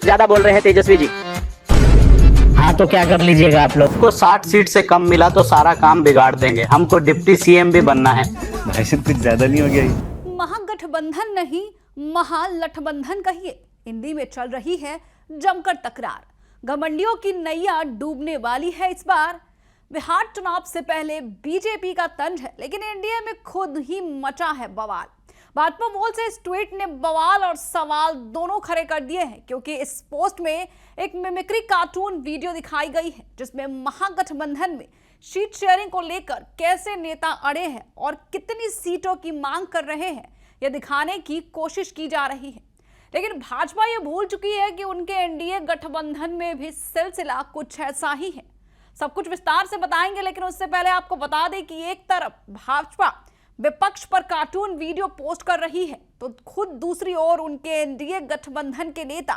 ज्यादा बोल रहे हैं तेजस्वी जी। हाँ तो क्या कर लीजिएगा आप लोग। को 60 सीट से कम मिला तो सारा काम बिगाड़ देंगे, हमको डिप्टी सीएम भी बनना है। भाई साहब कुछ ज्यादा नहीं हो गया ये? महागठबंधन नहीं, महालठबंधन कहिए, हिंदी में चल रही है जमकर तकरार। घमंडियों की नैया डूबने वाली है इस बार। बिहार चुनाव से पहले बीजेपी का तंज है, लेकिन एनडीए में खुद ही मचा है बवाल। भाजपा मोल से इस ट्वीट ने बवाल और सवाल दोनों खड़े कर दिए हैं, क्योंकि इस पोस्ट में एक मिमिक्री कार्टून वीडियो दिखाई गई है जिसमें महागठबंधन में सीट शेयरिंग को लेकर कैसे नेता अड़े हैं और कितनी सीटों की मांग कर रहे हैं, यह दिखाने की कोशिश की जा रही है। लेकिन भाजपा ये भूल चुकी है कि उनके एनडीए गठबंधन में भी सिलसिला कुछ ऐसा ही है। सब कुछ विस्तार से बताएंगे, लेकिन उससे पहले आपको बता दें कि एक तरफ भाजपा विपक्ष पर कार्टून वीडियो पोस्ट कर रही है, तो खुद दूसरी ओर उनके एनडीए गठबंधन के नेता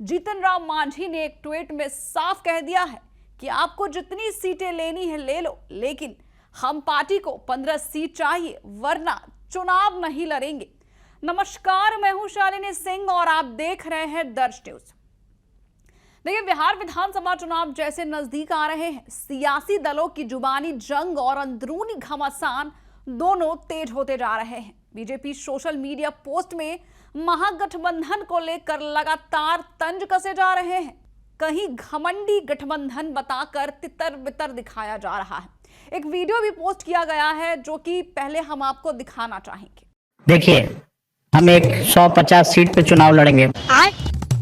जीतन राम मांझी ने एक ट्वीट में साफ कह दिया है कि आपको जितनी सीटें लेनी है ले लो, लेकिन हम पार्टी को 15 सीट चाहिए, वरना चुनाव नहीं लड़ेंगे। नमस्कार, मैं हूं शालिनी सिंह और आप देख रहे हैं दर्श न्यूज। देखिए, बिहार विधानसभा चुनाव जैसे नजदीक आ रहे हैं, सियासी दलों की जुबानी जंग और अंदरूनी घमासान दोनों तेज होते जा रहे हैं। बीजेपी सोशल मीडिया पोस्ट में महागठबंधन को लेकर लगातार तंज कसे जा रहे हैं। कहीं घमंडी गठबंधन बताकर तितर बितर दिखाया जा रहा है। एक वीडियो भी पोस्ट किया गया है जो कि पहले हम आपको दिखाना चाहेंगे। देखिए, हम एक 150 सीट पे चुनाव लड़ेंगे।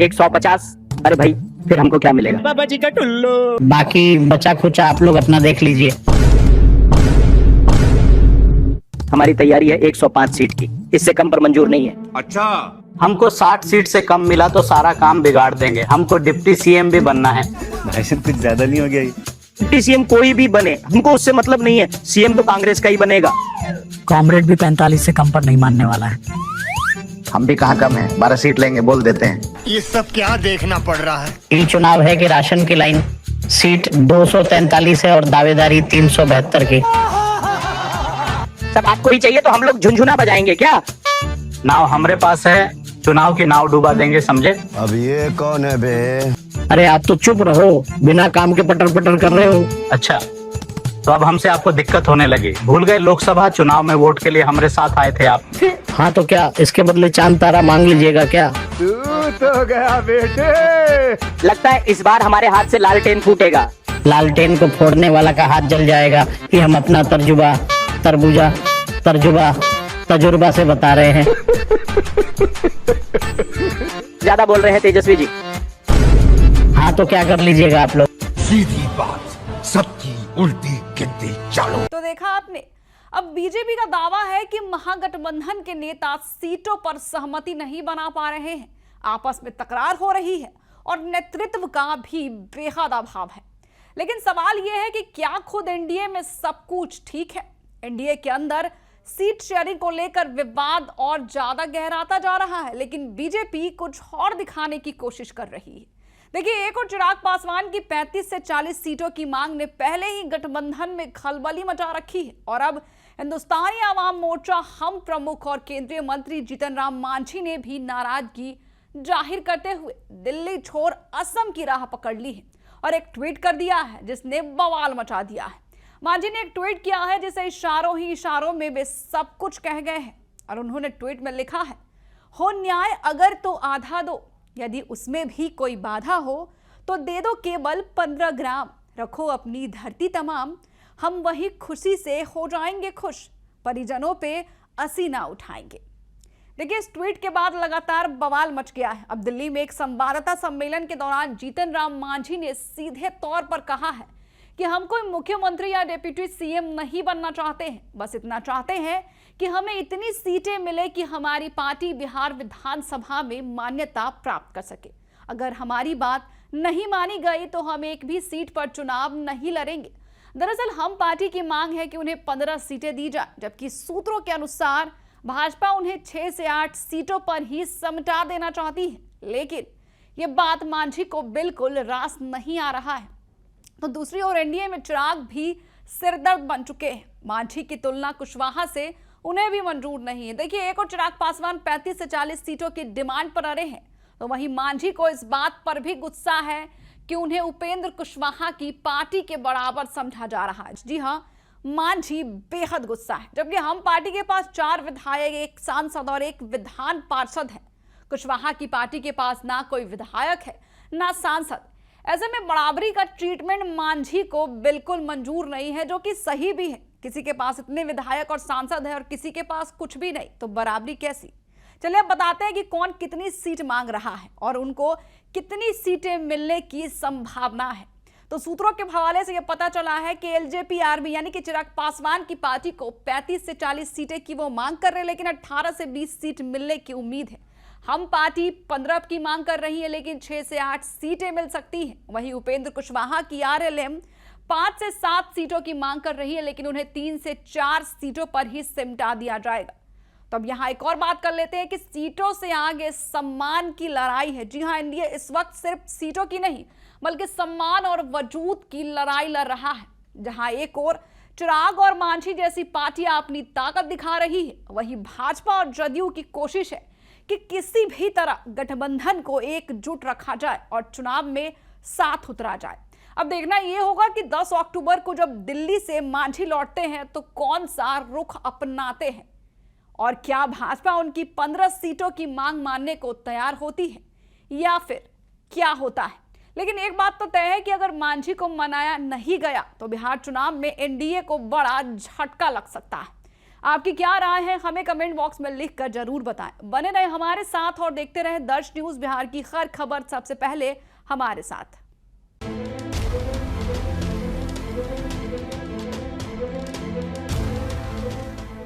150? अरे भाई, फिर हमको क्या मिलेगा? बाबा जी का टुल्लू। बाकी बचा खुचा आप लोग अपना देख लीजिए। हमारी तैयारी है 105 सीट की, इससे कम पर मंजूर नहीं है। अच्छा, हमको 60 सीट से कम मिला तो सारा काम बिगाड़ देंगे, हमको डिप्टी सीएम भी बनना है। भाई साहब कुछ ज्यादा नहीं हो गया ये? डिप्टी सीएम कोई भी बने, हमको उससे मतलब नहीं है। सीएम तो कांग्रेस का ही बनेगा। कॉमरेड भी 45 से कम पर नहीं मानने वाला है। हम भी कहाँ कम है, 12 सीट लेंगे बोल देते हैं। ये सब क्या देखना पड़ रहा है? ये चुनाव है कि राशन की लाइन। सीट 243 है और दावेदारी 372 की। सब आपको ही चाहिए तो हम लोग झुनझुना बजाएंगे क्या? नाव हमारे पास है, चुनाव की नाव डुबा देंगे, समझे? अब ये कौन है बे? अरे आप तो चुप रहो, बिना काम के पटर पटर कर रहे हो। अच्छा, तो अब हमसे आपको दिक्कत होने लगी। भूल गए लोकसभा चुनाव में वोट के लिए हमारे साथ आए थे आप। हाँ तो क्या इसके बदले चांद तारा मांग लीजिएगा क्या? तू तो गया बेटे। लगता है इस बार हमारे हाथ से लालटेन फूटेगा। लालटेन को फोड़ने वाला का हाथ जल जाएगा, कि हम अपना तजुर्बा से बता रहे हैं। ज्यादा बोल रहे हैं तेजस्वी जी। हाँ तो क्या कर लीजिएगा आप लोग। सीधी बात, सबकी उल्टी गिनती चालू। तो देखा आपने, अब बीजेपी का दावा है कि महागठबंधन के नेता सीटों पर सहमति नहीं बना पा रहे हैं, आपस में तकरार हो रही है और नेतृत्व का भी बेहद अभाव है। लेकिन सवाल यह है कि क्या खुद एनडीए में सब कुछ ठीक है? एनडीए के अंदर सीट शेयरिंग को लेकर विवाद और ज्यादा गहराता जा रहा है, लेकिन बीजेपी कुछ और दिखाने की कोशिश कर रही है। देखिए, एक और चिराग पासवान की 35 से 40 सीटों की मांग ने पहले ही गठबंधन में खलबली मचा रखी है, और अब हिंदुस्तानी आवाम मोर्चा हम प्रमुख और केंद्रीय मंत्री जीतन राम मांझी ने भी नाराजगी जाहिर करते हुए दिल्ली छोड़ असम की राह पकड़ ली है और एक ट्वीट कर दिया है जिसने बवाल मचा दिया है। मांझी ने एक ट्वीट किया है जिसे इशारों ही इशारों में वे सब कुछ कह गए हैं, और उन्होंने ट्वीट में लिखा है, हो न्याय अगर तो आधा दो, यदि उसमें भी कोई बाधा हो तो दे दो केवल 15 ग्राम, रखो अपनी धरती तमाम, हम वही खुशी से हो जाएंगे खुश, परिजनों पे असीना उठाएंगे। देखिए, इस ट्वीट के बाद लगातार बवाल मच गया है। अब दिल्ली में एक संवाददाता सम्मेलन के दौरान जीतन राम मांझी ने सीधे तौर पर कहा है कि हम कोई मुख्यमंत्री या डिप्टी सीएम नहीं बनना चाहते हैं, बस इतना चाहते हैं कि हमें इतनी सीटें मिले कि हमारी पार्टी बिहार विधानसभा में मान्यता प्राप्त कर सके। अगर हमारी बात नहीं मानी गई तो हम एक भी सीट पर चुनाव नहीं लड़ेंगे। दरअसल हम पार्टी की मांग है कि उन्हें 15 सीटें दी जाए, जबकि सूत्रों के अनुसार भाजपा उन्हें 6 से 8 सीटों पर ही समटा देना चाहती है। लेकिन ये बात मांझी को बिल्कुल रास नहीं आ रहा है। तो दूसरी ओर एनडीए में चिराग भी सिरदर्द बन चुके हैं। मांझी की तुलना कुशवाहा से उन्हें भी मंजूर नहीं है। देखिए, एक और चिराग पासवान 35 से 40 सीटों की डिमांड पर अड़े हैं, तो वहीं मांझी को इस बात पर भी गुस्सा है कि उन्हें उपेंद्र कुशवाहा की पार्टी के बराबर समझा जा रहा है। जी हाँ, मांझी बेहद गुस्सा है। जबकि हम पार्टी के पास 4 विधायक, 1 सांसद और 1 विधान पार्षद है। कुशवाहा की पार्टी के पास ना कोई विधायक है ना सांसद। ऐसे में बराबरी का ट्रीटमेंट मांझी को बिल्कुल मंजूर नहीं है, जो कि सही भी है। किसी के पास इतने विधायक और सांसद है और किसी के पास कुछ भी नहीं, तो बराबरी कैसी? चलिए अब बताते हैं कि कौन कितनी सीट मांग रहा है और उनको कितनी सीटें मिलने की संभावना है। तो सूत्रों के हवाले से यह पता चला है कि एलजेपी आरबी यानी कि चिराग पासवान की पार्टी को 35 से 40 सीटें की वो मांग कर रहे हैं, लेकिन 18 से 20 सीट मिलने की उम्मीद है। हम पार्टी 15 की मांग कर रही है, लेकिन 6 से 8 सीटें मिल सकती हैं। वहीं उपेंद्र कुशवाहा की आरएलएम 5 से 7 सीटों की मांग कर रही है, लेकिन उन्हें 3 से 4 सीटों पर ही सिमटा दिया जाएगा। तो अब यहाँ एक और बात कर लेते हैं कि सीटों से आगे सम्मान की लड़ाई है। जी हाँ, एनडीए इस वक्त सिर्फ सीटों की नहीं बल्कि सम्मान और वजूद की लड़ाई लड़ रहा है। जहां एक और चिराग और मांझी जैसी पार्टियां अपनी ताकत दिखा रही है, वहीं भाजपा और जदयू की कोशिश है कि किसी भी तरह गठबंधन को एकजुट रखा जाए और चुनाव में साथ उतरा जाए। अब देखना यह होगा कि 10 अक्टूबर को जब दिल्ली से मांझी लौटते हैं तो कौन सा रुख अपनाते हैं और क्या भाजपा उनकी 15 सीटों की मांग मानने को तैयार होती है या फिर क्या होता है। लेकिन एक बात तो तय है कि अगर मांझी को मनाया नहीं गया तो बिहार चुनाव में एनडीए को बड़ा झटका लग सकता है। आपकी क्या राय है, हमें कमेंट बॉक्स में लिखकर जरूर बताएं। बने रहे हमारे साथ और देखते रहे दर्श न्यूज बिहार की हर खबर सबसे पहले हमारे साथ।